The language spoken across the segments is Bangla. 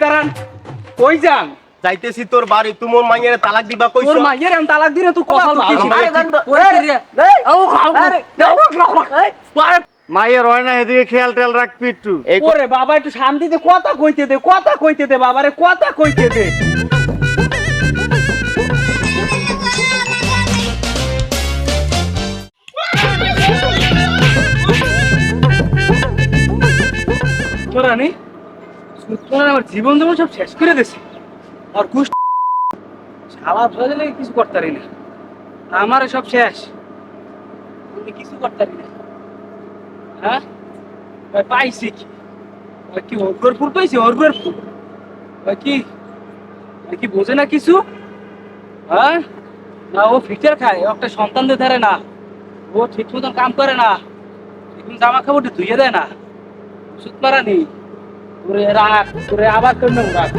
দাঁড়ান, কই যান? যাইতেছি তোর বাড়ি, তুমি মাইয়ের তালাক দিবা কইছো? তোর মাইয়ের আমি তালাক দিলে তুই কথা বলছিস? মায়ের হয় না, এদিকে খেয়াল টেয়াল রাখবি একটু। ওরে বাবা, একটু শান্তিতে কথা কইতে দে, কথা কইতে দে বাবারে, কথা কইতে দে। রানী, আমার জীবন যেমন সব শেষ করে দিছে। আর কুশ শালা ধরে কিছু করতে পারি না, আমার সব শেষ, আমি কিছু করতে পারি না। হ্যাঁ, পাইছি কি? কি অর্ঘর ফুল পাইছি? অর্ঘর ফুল কি কি বোঝে না কিছু? হ্যাঁ, না ও ফিটার খায়, ও একটা সন্তানদের ধারে না, ও ঠিক মতন কাম করে না, জামা কাপড় ধুইয়ে দেয় না, ওষুধ মারা নেই। তোরে রাখ, তোরে আবার কেন রাখ।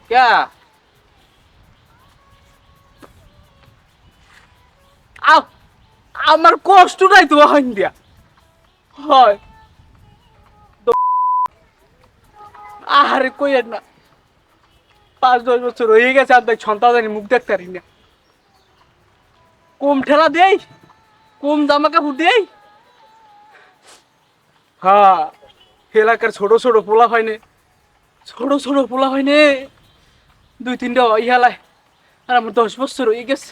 क्या আমার কষ্টটাই তো হইন দিয়া হয়। আরে কইেন না, 5-10 বছর হয়ে গেছে আর দেখ সন্তানের মুখ দেখতে পারি না। কম ঠেলা দেই, কম জামা কাপড় দেই। হ্যাঁ, এলাকার ছোট ছোট পোলা হয়নি, ছোট ছোট পোলা হয়নি 2-3টা ইহালায়। আর আমার 10 বছর হয়ে গেছে,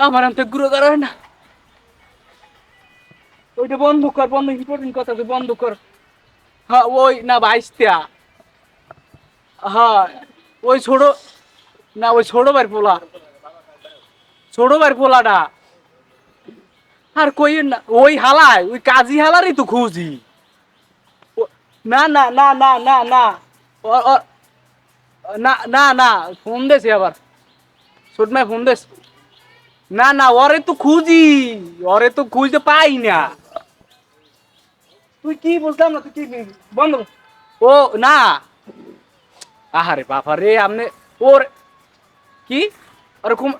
আমার আনতে গুঁড়ো করা হয় না। ওইটা বন্ধ কর, বন্ধ, ইম্পর্টেন্ট কথা, বন্ধ কর। হ্যাঁ ওই না 22টা, হ্যাঁ ওই ছোট না, ওই ছোট ভাইয়ের পোলা, ছোট ভাইয়ের পোলাটা। আর কই না ওই হালায়, ওই কাজী হালারই তো খুঁজি। না না না না না না না না না, ফোন দেছে আবার, ছোট মাই ফোন দেছে। না না, ওরে তো খুঁজি, ওরে তো খুঁজতে পাই না। তুই কি বলতাম না, তুই কি বন্ধ? ও না, আহারে বাবা রে, আপনি ওর কি ওরকম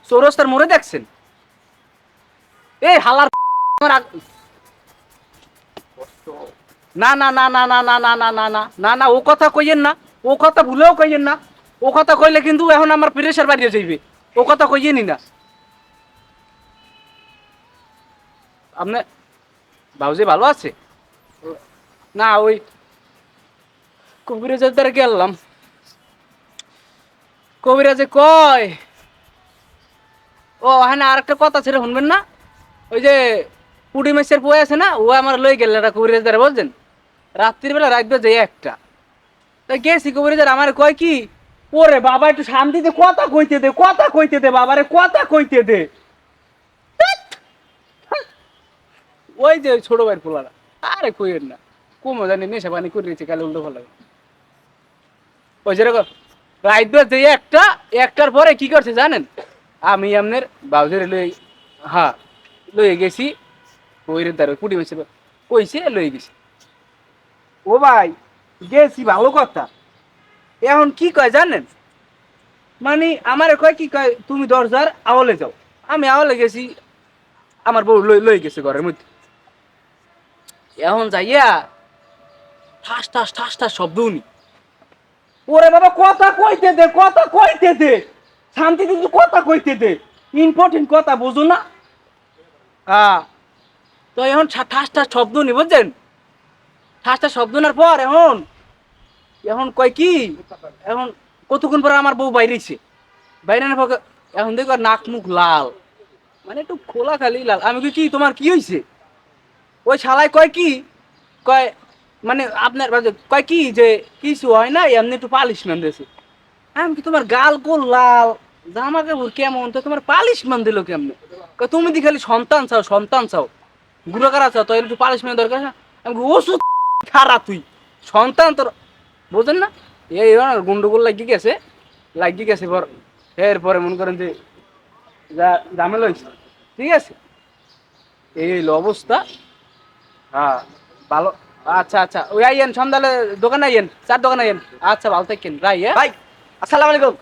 চৌরাস্তার মোড়ে দেখছেন? এই হালার না না না না না না না না না না না না, ও কথা কইয়েন না, ও কথা ভুলেও কইয়েন না। ও কথা কইলে কিন্তু এখন আমার প্রেশার বাড়িয়ে যাইবে, ও কথা কইয়েনি না। আপনি বাবুজি ভালো আছে? না ওই কবিরাজের দ্বারা গেলাম, কবিরাজে কয় ও হ্যাঁ, আর একটা কথা ছেড়ে শুনবেন না, ওই যে পুটি মেসের বই আছে না, ও আমার লই গেল একটা কবিরাজ দ্বারা, বলছেন রাত্রির বেলা রাখবে যে একটা। তাই গেছি কবিরাজ, আমার কয় কি, ওরে বাবা একটু শান্তিতে কথা কইতে দে, কথা কইতে দে বাবারে, কথা কইতে দে। ওই যে ওই ছোট ভাইয়ের পোলারা, আরে কইেন না, কুমো জানি নেশা পানি করে দিয়েছে কালে উল্টো ভালো। ওই যেরকম রাইত যে একটা, একটার পরে কি করছে জানেন? আমি আপনার বাউজের লই, হ্যাঁ লইয়ে গেছি, ওই তার কুটি মেসে কইছে লইয়ে গেছি। ও ভাই গেছি ভালো কথা, এখন কি কয় জানেন? মানে আমার কয় কি কয়, তুমি দরজার আওয়ালে যাও। আমি আওয়ালে গেছি, আমার বউ লই গেছে ঘরের মধ্যে। এখন যাইয়া ঠাস ঠাস ঠাস ঠাস শব্দ উনি। ওরে বাবা কথা কইতে দে, কথা কইতে দে, শান্তিতে তুই কথা কইতে দে, ইম্পর্টেন্ট কথা বুঝো না? হ্যাঁ, তো এখন ঠাস ঠাস শব্দ নি, বুঝছেন? ঠাস ঠাস শব্দ নেওয়ার পর এখন এখন কয় কি, এখন কতক্ষণ পরে আমার বউ বাইরেছে, বাইরে এখন দেখো নাক মুখ লাল, মানে একটু খোলা খালি লাল। আমি কি তোমার কি হয়েছে? ওই শালায় কয় কি, কয় মানে আপনার কয় কি যে কিছু হয় না, এমনি একটু পালিশমেন্ট দিয়েছে। আমি কি তোমার গাল গোল লাল, জামা কাপড় কেমন, তো তোমার পালিশমেন্ট দিল কেমনে? তুমি দি খালি সন্তান চাও, সন্তান চাও, গুঁড়ো করা চাও, তো একটু পালিশমেন্ট দরকার। আমি ওষুধ খারাপ, তুই সন্তান তোর বোঝেন না? এই গুন্ডগোল লাগিয়ে গেছে, লাগিয়ে গেছে পর এরপরে মনে করেন যে যা ঝামেলা হয়েছে, ঠিক আছে, এই অবস্থা। হ্যাঁ ভালো, আচ্ছা আচ্ছা, ওই আইয়েন সন্ধ্যালে দোকানে আইয়েন, চার দোকানে আইয়েন। আচ্ছা ভালো থাকেন, রাই। হ্যাঁ ভাই আসসালামু আলাইকুম।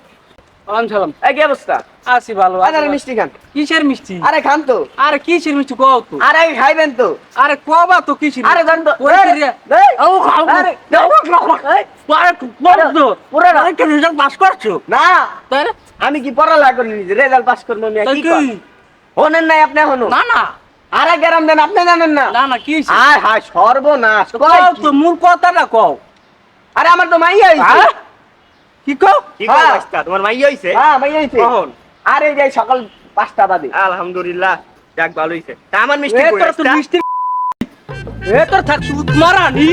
ওয়ালাইকুম সালাম। এই কি অবস্থা? আছি ভালো। আরে মিষ্টি খান। কিসের মিষ্টি? আরে খান তো। আরে কিসের মিষ্টি কও তো? আরে খাইবেন তো। আরে কবা তো কিসের? আরে খান তো। ওরে কি রে? এই, ও খাও। আরে, এই, আরে বল তো। পুরো না। আরে কি রেজাল্ট পাস করছো? না তাই না? আমি কি পড়ালেখা করি নিজে রেজাল্ট পাস করবো আমি তাই কি কি? কর হনেন নাই আপনি হনো না না আরে গেরাম দেন আপনি জানেন না না না কি হইছে? আয় হায় সর্বনাশ কয় কও কি? তো মূল কথাটা কও। আরে আমার তো মাইয়া হইছে হ্যাঁ? কি কও? কি কও হ্যাঁ। বাইস্তা তোমার মাইয়া হইছে? হ্যাঁ মাইয়া হইছে কখন? আরে যাই সকাল 5টা বাজে আলহামদুলিল্লাহ, যাক ভালো হইছে। তা আমার মিষ্টি এ কই তোর তো বাইস্তা? মিষ্টি এ তোর থাক সুদ মারানি।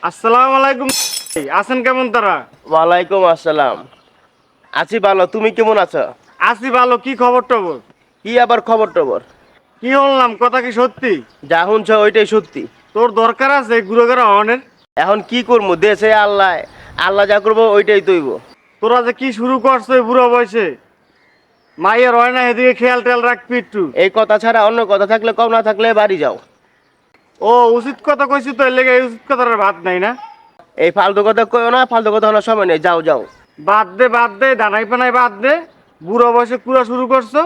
আসসালামু আলাইকুম। আছেন কেমন তারা? ওয়ালাইকুম আসসালাম। আছি ভালো, তুমি কেমন আছো? আছি ভালো। কি খবর টবর? কি আবার খবর টবর? কি বললাম, কথা কি সত্যি? যা শুনছ ওইটাই সত্যি। তোর দরকার আছে গুরুগারা হনের? এখন কি করবো, দেশে আল্লাহ, আল্লাহ যা করবো ওইটাই তৈব। তোরা যে কি শুরু করছো এই বুড়ো বয়সে? মায়ের হয় না, এদিকে খেয়াল টেয়াল রাখবি একটু। এই কথা ছাড়া অন্য কথা থাকলে কম, না থাকলে বাড়ি যাও। ও উচিত কথা কইছি তো, এর লেগে এই উচিত কথার ভাত নাই না। এই ফালতু কথা কইও না, ফালতু কথা হওয়ার সময় নেই, যাও যাও। বাদ দে দানাই পানাই বাদ দে। বুড়ো বয়সে কুড়া শুরু করছো,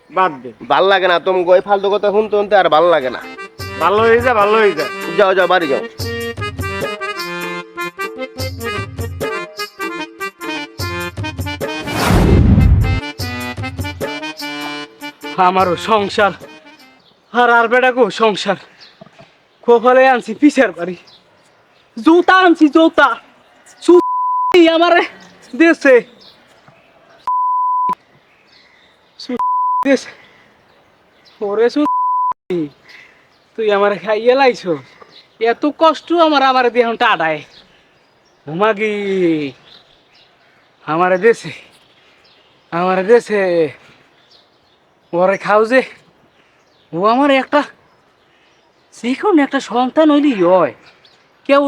বাদ দে। ভাল লাগে না তুমি এই ফালতু কথা শুনতে শুনতে, আর ভাল লাগে না। ভালো হয়ে যা, ভালো হয়ে যা। যাও যাও, বাড়ি যাও। আমারও সংসার আর বেটাকো সংসার। কপালে আনছি পিছের বাড়ি, জুতা আনছি জুতা আমারে দেশে দেশে। ওরে তুই আমার খাইয়ে লাইছো, এত কষ্ট আমার দিয়ে এখন টাটায় ঘুমাগি আমার দেশে ওরে খাও যে। ও আমার একটা শিখন একটা সন্তান হইলি হয়, কেউ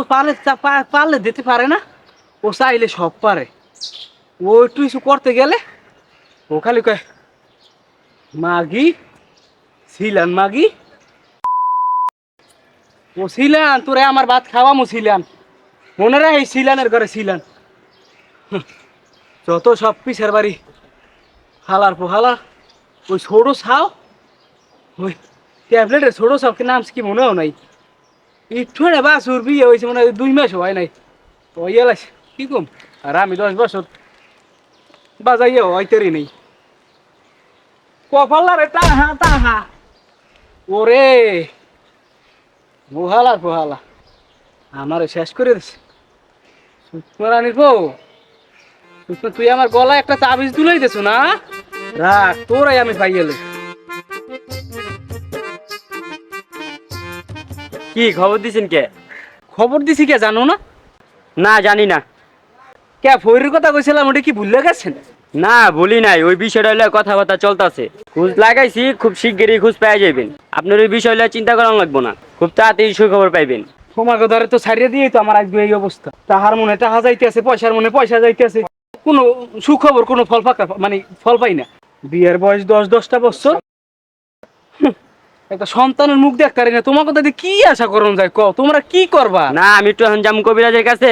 পারলে দিতে পারে না, ও চাইলে সব পারে। ও একটু কিছু করতে গেলে ও খালি কয় মাগি ছিলান মাগি। ও ছিলান তোরে আমার ভাত খাওয়ামো ছিলান, মনে রাখ এই ছিলানের ঘরে ছিলান। যত সব পিছের বাড়ি হালার পোহালা। ওই ছোটো ছাও, ওই ট্যাবলেটের ছোটো ছাও নাম কি মনেও নাই। একটু বাসুর বিয়ে হয়েছে মনে হয় 2 মাস হয় নাই, ওই এলাইছে কি কম। আর আমি 10 বছর বাজাইয়া হইতেরই নেই। কপালারে তাহা ওরে পোহালা আমারে শেষ করে দিছে। সুতরানির বউ, তুই আমার গলায় একটা তাবিজ দুলাই দিছো না, রাখ তোরাই আমি পাইয়ে লই। কি খবর দিছেন কে? খবর দিছি কে জানো না? না জানি না। কে ফইরের কথা কইছিলাম ওটা কি ভুলে গেছেন? না বলি নাই, ওই বিষয়টা হলে কথাবার্তা চলতেছে। খোঁজ লাগাইছি, খুব শিগগিরই খোঁজ পাওয়া যাবেন। আপনার ওই বিষয়টা চিন্তা করা লাগবো না, খুব তাড়াতাড়ি সুখবর পাইবেন। তোমাকে ধরে তো ছাড়িয়ে দিয়েই তো আমার আজকে এই অবস্থা। তাহার মনে টাকা যাইতেছে, পয়সার মনে পয়সা যাইতেছে, কোনো সুখবর কোনো ফল পাই না। বিয়ের বয়স 10-10টা বছর, একটা সন্তানের মুখ দেখতে পারি না। তোমাকে তো কি আশা করুন যায় কও, তোমরা কি করবা? না আমি একটু এখন যাম কবিরাজের কাছে,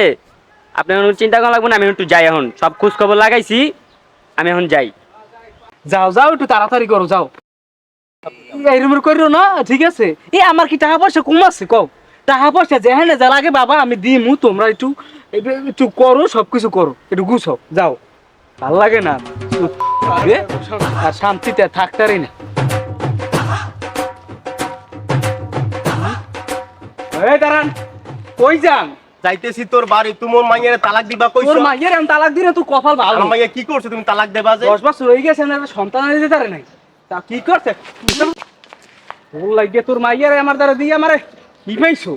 আপনার কোনো চিন্তা করা লাগবো না। আমি একটু যাই, এখন সব খোঁজ খবর লাগাইছি, আমি এখন যাই। যাও যাও একটু তাড়াতাড়ি করো, যাও। এইরকম করিও না, ঠিক আছে? এ আমার কি টাকা পয়সা কম আছে কও? টাকা পয়সা যেখানে যা লাগে বাবা আমি দিমু, তোমরা একটু করো, সবকিছু করো, একটু গুছো, যাও। ভাল লাগে না আর শান্তিতে থাকতারই না। এই দাঁড়ান, কই যান? যাইতেছি তোর বাড়ি, তোমার মাইয়ারে তালাক দিবা কইছো? তোর মাইয়ের আমি তালাক দিলে তুই কপাল ভালো। আমার মাইয়া কি করছে তুমি তালাক দেবা যে? 10 বছর হয়ে গেছে না, সন্তান দিতে পারে নাই। তা কি করছে তোর লাগে তোর মাইয়ারে আমার দ্বারা দিয়ে আমারে কি পাইছো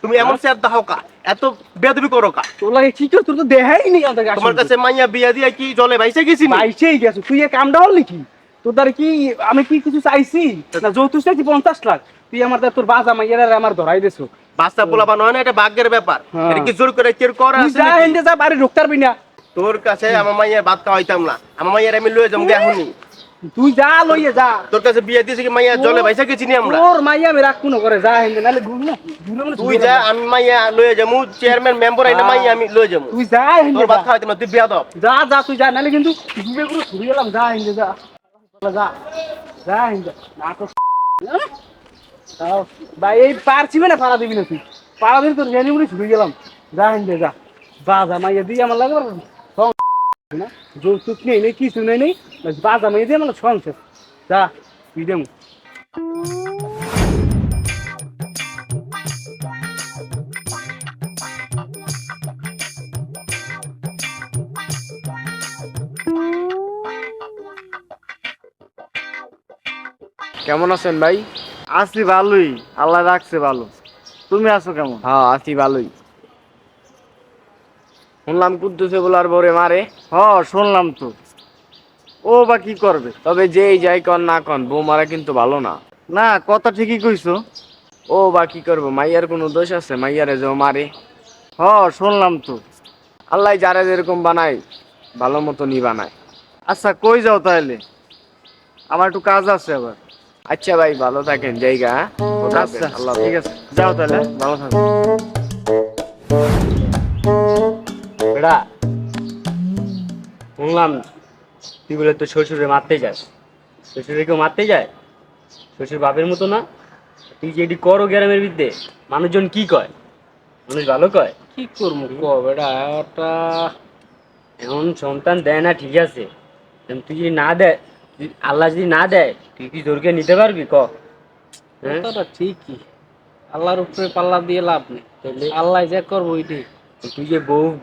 তুমি এমন স্যার দাও কা এত বেদবি করো কা তোর লাগে কি কর তোর তো দেখাই নেই আমাদের তোমার কাছে মাইয়া বিয়া দিয়া কি জলে ভাইসে গেছি নি পাইছেই গেছো তুই এই কামটা হল নাকি তোর দ্বারা কি আমি কি কিছু চাইছি না যৌতুক চাইছি 50 লাখ তুই আমার দ্বারা তোর বাজা মাইয়ারে আমার ধরাই দেছো বাচ্চা পোলাপান হয় না এটা ভাগ্যের ব্যাপার হ্যাঁ। এটা কি জোর করে কেউ করে তুই আছে যা নাকি? হেন্দে যা বাড়ি ঢুকতে পারবি না তোর কাছে আমার মাইয়া ভাত খাওয়াইতাম না আমার মাইয়ার আমি লয়ে যাবো এখনই তুই যা লইয়ে যা তোর কাছে বিয়া দিয়েছে কি মাইয়া জলে ভাইসে গেছি নি আমরা তোর মাইয়া আমি রাখবো না করে যা হেন্দে নালে ঘুম না ঘুরে মানে তুই যা আমি মাইয়া লয়ে যাবো চেয়ারম্যান মেম্বার আইনা মাইয়া আমি লয়ে যাবো তুই যা হেন্দে তোর ভাত খাওয়াইতাম না তুই বিয়া দাও যা যা তুই যা নালে কিন্তু ঘুরে ঘুরে ঘুরে গেলাম যা হেন্দে যা যা যা হেন্দে না তো তাও ভাই এই পারছি না পাড়া দিবি না তুই পাড়া দিবি তোর জানি বলে ঘুরে গেলাম যা হেন্দে যা বাজা মাইয়া দিয়ে আমার লাগবে না যৌতুক নেই কিছু নেই বাজা মাইয়া দিয়ে আমার সংসার যা তুই দেম কেমন আছেন ভাই? আছি ভালোই, আল্লাহ রাখছে ভালো। তুমি আছো কেমন? হ্যাঁ আছি ভালোই। শুনলাম কুদ্দুসে বলার বরে মারে। শুনলাম তো। ও বা কি করবে? তবে যেই যাই কন না কন বউ মারা কিন্তু ভালো না। না, কথা ঠিকই কইছো। ও বা কি করবো, মাইয়ার কোনো দোষ আছে? মাইয়ারে যে মারে। শুনলাম তো। আল্লাহ যারা যেরকম বানায় ভালো মতনই বানায়। আচ্ছা কই যাও তাহলে? আমার একটু কাজ আছে আবার। আচ্ছা ভাই ভালো থাকেন জায়গা। আচ্ছা ঠিক আছে, যাও তাহলে, ভালো থাকো। বেড়া শুনলাম তুই বলে তো শ্বশুরে মারতে যাস। শ্বশুরে কেউ মারতে যায়? শ্বশুর বাপের মতো না? তুই যে এটি করো গ্রামের বিদ্যে, মানুষজন কি কয়? মানুষ ভালো কয়? কি করবো ক বেটা ওটা এমন সন্তান দেয় না ঠিক আছে, কিন্তু তুই যদি না দেয়, আল্লাহ যদি না দেয়, তুই কি জোরকে নিতে পারবি ক? হ্যাঁ? কথাটা ঠিকই আল্লাহর উপরে পাল্লা দিয়ে লাভ নেই তাহলে আল্লাহ যা করবো ওইটাই তুই যে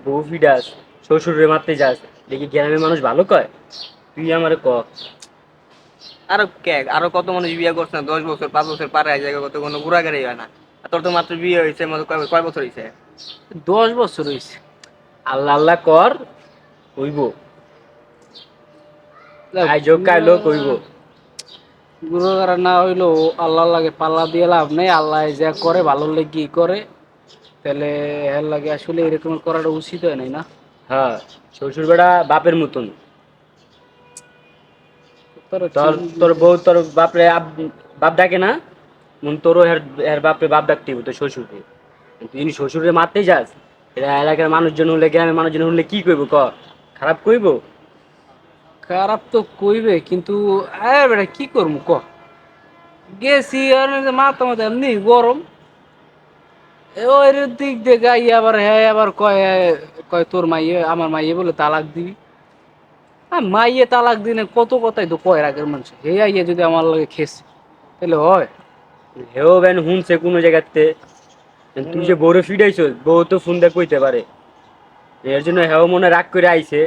বউ ফিডাস, শ্বশুরে মারতে যাস, দেখি গ্রামের মানুষ ভালো কয়? তুই আমার ক। আরো কত মানুষ বিয়ে করছে না 10 বছর 5 বছর পারে এক জায়গায় কত কোনো ঘোরাঘুরি হয় না আর তোর তো মাত্র বিয়ে হয়েছে কয় বছর হয়েছে 10 বছর হয়েছে আল্লাহ আল্লাহ কর, কইব আইজো কাইলো কইব। গুরুগারা না হইলো আল্লাহ লাগে পাল্লা দিয়ে লাভ নেই আল্লাহ যা করে ভালো লেগে করে তাহলে এর লাগে আসলে এরকম করাটা উচিত হয় নাই না হ্যাঁ, শ্বশুর বেড়া বাপের মতন। তোর বউ তোর বাপরে বাপ ডাকে না, মন তোরও এর বাপরে বাপ ডাকতে হইব তোর শ্বশুরকে। তুই যদি শ্বশুরে মারতে যাস, এরা এলাকার মানুষজন হলে, গ্রামের মানুষজন হলে কি কইব ক? খারাপ কইব? খারাপ তো কইবে কিন্তু বেটা কি করবো ক গেছি আর মাথা মাথা এমনি গরম ওই দিক দিয়ে গাই আবার হ্যাঁ আবার কয় কয় তোর মাইয়ে আমার মাইয়ে বলে তালাক দিবি মাইয়ে তালাক দিনে কত কথাই তো কয় আগের মানুষ হে আইয়ে যদি আমার লাগে খেছে তাহলে হয় হেও বেন হুনছে কোনো জায়গাতে, তুই যে বউরে ফিডাইছ, বউ তো ফোন দিয়ে কইতে পারে, এর জন্য হেও মনে রাগ করে আইছে।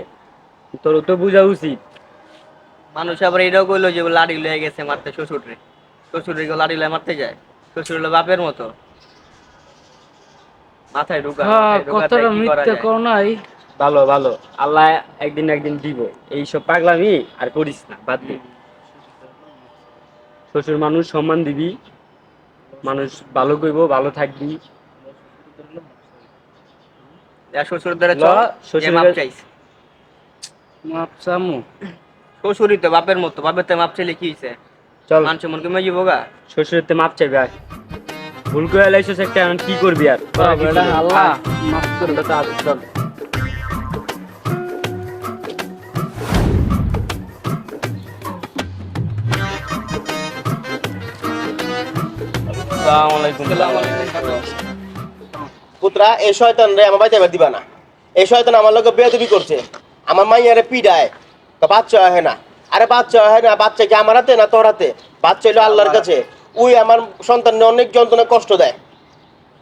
তোর তো বোঝা উচিত। মানুষ আবার এটাও কইলো যে লাড়ি লয়ে গেছে মারতে শ্বশুরে শ্বশুরে কেউ লাড়ি লয়ে মারতে যায় শ্বশুর হলো বাপের মতো মাথায় ঢুকা হ্যাঁ মাথায় ঢুকাতে কথাটা কি করা মিথ্যে যায়? কর নাই ভালো ভালো, আল্লাহ একদিন একদিন দিব। এইসব পাগলামি আর করিস না, বাদ দে। শ্বশুর মানুষ সম্মান দিবি, মানুষ ভালো কইব, ভালো থাকবি। শ্বশুর দ্বারা ল, শ্বশুরের মাপ চাইছে মাপ চামু শ্বশুরই তো বাপের মতো বাপের তো মাপ চাইলে কি হয়েছে চল মানুষ মন কমে যাবো গা শ্বশুরের তে মাপ চাইবে আয়। ভুল করে লাইছিস একটা, এখন কি করবি আর? বেটা আল্লাহ মাফ করে দে। চল। পুত্রা এই শয়তান রে আমার বাড়িতে এবার দিবা না। এই শয়তান আমার লোকে বেয়াদবি করছে, আমার মাইয়ারে পিডায়, তো বাচ্চা হয় না। আরে বাচ্চা হয় না, বাচ্চা কি আমার হাতে না তোর হাতে? বাচ্চা হইলো আল্লাহর কাছে। ওই আমার সন্তানকে অনেক যন্ত্রণা কষ্ট দেয়।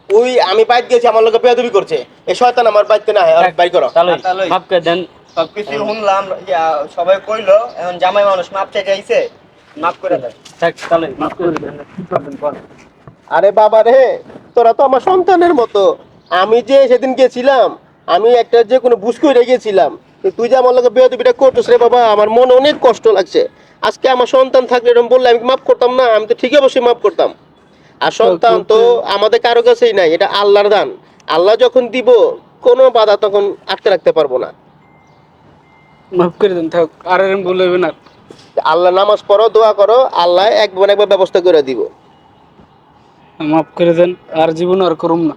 ওই আমি বাইর গেছি, আমার লোকে বেয়াদবি করছে। এই শয়তান আমার বাড়িতে না, বাই করো। তাহলে মাপকে দেন। সবকিছু শুনলাম, সবাই কইলো এখন জামাই মানুষ মাপ চাইছে মাফ করে দেন থাক তাহলে মাফ করে দেন কি করবেন বল আরে বাবা রে, তোরা তো আমার সন্তানের মতো। আমি যে সেদিন গেছিলাম, আমি একটা যে কোনো বুঝ করে গেছিলাম, তুই যে আমার লোকে বেয়াদবিটা করছিস রে বাবা, আমার মনে অনেক কষ্ট লাগছে। আজকে আমার সন্তান থাকলে এরকম বললে আমি মাফ করতাম না? আমি তো ঠিকই অবশ্যই মাফ করতাম। আর সন্তান তো আমাদের কারো কাছেই নাই, এটা আল্লাহর দান। আল্লাহ যখন দিব, কোনো বাধা তখন আটকে রাখতে পারবো না। মাফ করে দেন, থাক আর এরকম ভুল হবে না। আল্লাহ নামাজ পড়ো, দোয়া করো, আল্লাহ একবার একবার ব্যবস্থা করে দিব। মাফ করে দেন, আর জীবন আর করুম না।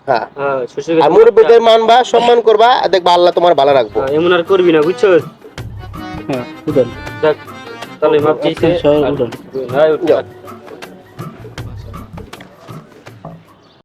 হ্যাঁ, হ্যাঁ শ্বশুরকে আর মুরব্বীদের মানবা, সম্মান করবা, দেখবা আল্লাহ তোমার ভালো রাখবো। এমন আর করবি না বুঝছো হ্যাঁ, উঠেন। দেখ তাহলে মাপ চাইছে সবাই উঠেন। হ্যাঁ উঠ